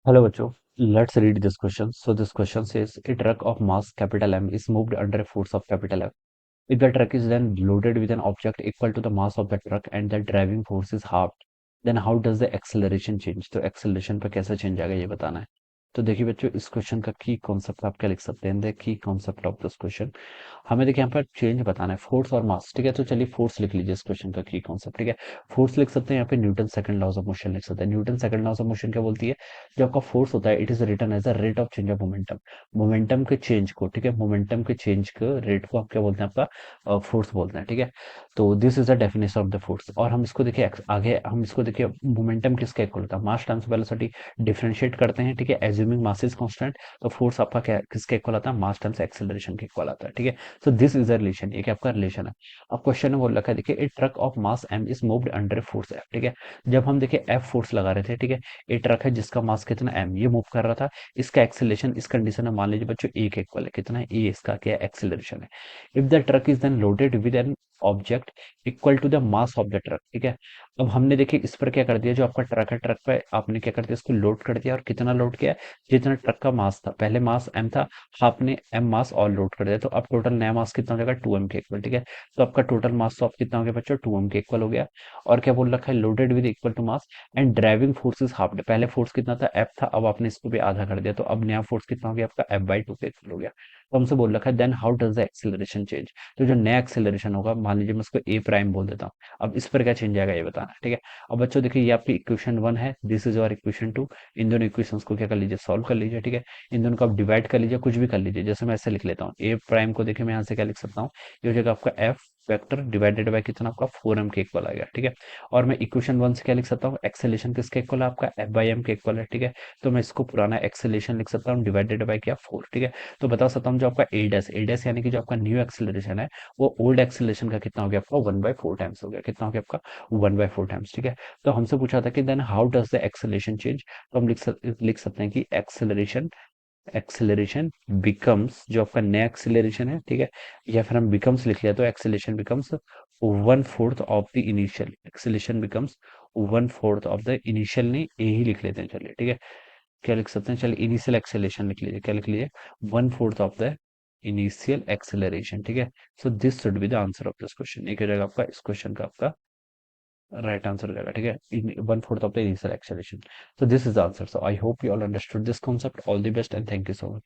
Hello, बच्चों. Let's read this question. So this question says a truck of mass capital M is moved under a force of capital F. If the truck is then loaded with an object equal to the mass of the truck and the driving force is halved, then how does the acceleration change? तो acceleration पे कैसे change आएगा ये बताना है. तो देखिए बच्चों, इस क्वेश्चन का की कॉन्सेप्ट आप क्या लिख सकते हैं. The key concept of this question, हमें देखिए यहाँ पर चेंज बताना है फोर्स और मास. ठीक है, तो चलिए फोर्स लिख लीजिए इस क्वेश्चन का की कॉन्सेप्ट. ठीक है, फोर्स लिख सकते हैं यहाँ पे Newton second laws of motion लिख सकते हैं. Newton second laws of motion क्या बोलती है? जो आपका फोर्स होता है it is written as a rate of change of momentum. Momentum के चेंज को, ठीक है, मोमेंटम के चेंज के रेट को आप क्या बोलते हैं? आपका फोर्स बोलते हैं. ठीक है, तो this is the definition of the force. और हम इसको देखिए आगे हम इसको देखिए मोमेंटम किसका इक्वल होता है? मास टाइम्स वेलोसिटी. डिफरेंशिएट करते हैं. ठीक है, एज्यूमिंग मास इज कांस्टेंट, तो फोर्स आपका क्या किसके इक्वल आता है? मास टाइम्स एक्सेलरेशन के इक्वल आता है. ठीक है, so this is a relation. ये क्या आपका रिलेशन है? अब क्वेश्चन में बोल रखा है, देखिए a truck of mass M is moved under force F. ठीक है, जब हम देखिए एफ फोर्स लगा रहे थे, ठीक है, ए ट्रक है जिसका मास कितना एम, ये मूव कर रहा था. इसका एक्सेलरेशन इस कंडीशन में मान लीजिए बच्चों ए के इक्वल है. कितना है? ए इसका क्या एक्सेलरेशन है. If the truck is then loaded with an object equal to the mass of the truck. ठीक है, अब हमने देखिए इस पर क्या कर दिया, जो आपका ट्रक है ट्रक पे आपने क्या कर दिया, इसको लोड कर दिया. और कितना लोड किया? जितना ट्रक का मास था, पहले मास एम था, आपने एम मास और लोड कर दिया, तो अब टोटल नया मास कितना हो जाएगा? 2m के इक्वल. ठीक है, तो आपका टोटल मास ऑफ कितना हो गया बच्चों? 2m के इक्वल हो गया. और क्या बोल रखा है? Loaded with equal to mass and driving force is half. पहले फोर्स कितना था? एफ था, अब आपने इसको भी आधा कर दिया, तो अब नया फोर्स कितना हो गया आपका? F/2 के इक्वल हो गया. तो हमसे बोल रखा है then how does the acceleration change. तो जो नया एक्सेलरेशन होगा, मान लीजिए मैं इसको ए प्राइम बोल देता हूँ. अब इस पर क्या चेंज आएगा ये बताना है. ठीक है, अब बच्चों देखिए ये आपकी इक्वेशन 1 है, दिस इज और इक्वेशन 2. इन दोनों इक्वेशंस को क्या कर लीजिए? सॉल्व कर लीजिए. ठीक है, इन दोनों को आप डिवाइड कर लीजिए, कुछ भी कर लीजिए. जैसे मैं ऐसे लिख लेता हूँ, ए प्राइम को देखिए मैं यहाँ से क्या लिख सकता हूँ, ये हो जाएगा आपका एफ वेक्टर डिवाइडेड बाय कितना? आपका 4m के इक्वल आएगा. ठीक है, और मैं इक्वेशन 1 से क्या लिख सकता हूँ? एक्सेलेशन किसके इक्वल है? आपका F/m के इक्वल है. ठीक है, तो मैं इसको पुराना एक्सेलेशन लिख सकता हूँ डिवाइडेड बाय क्या? 4. ठीक है, तो बता सकता हूँ जो आपका ए डैश यानी कि जो आपका न्यू एक्सेलरेशन है, वो ओल्ड एक्सेलरेशन का कितना हो गया? आपका 1/4 टाइम्स हो गया. कितना हो गया आपका? 1/4 टाइम्स. ठीक है, तो हमसे पूछा था कि then how does the acceleration change. तो हम लिख सकते हैं कि एक्सेलरेशन एक्सेलरेशन बिकम्स, जो आपका नया एक्सेलरेशन है, ठीक है, या फिर हम बिकम्स लिख लिया तो acceleration becomes 1/4 of the initial. Acceleration becomes 1/4 of the initial. नहीं, ए ही लिख लेते हैं, चलिए. ठीक है, क्या लिख सकते हैं? चलिए इनिशियल एक्सेलरेशन लिख लीजिए. क्या लिख लीजिए? 1/4 ऑफ द इनिशियल एक्सेलरेशन. ठीक है, so this should be the answer of this question. एक हो जाएगा आपका इस क्वेश्चन का आपका राइट आंसर हो जाएगा. ठीक है, इन 1/4 of the initial acceleration. So this is the answer. So I hope you all understood this concept. All the best and thank you so much.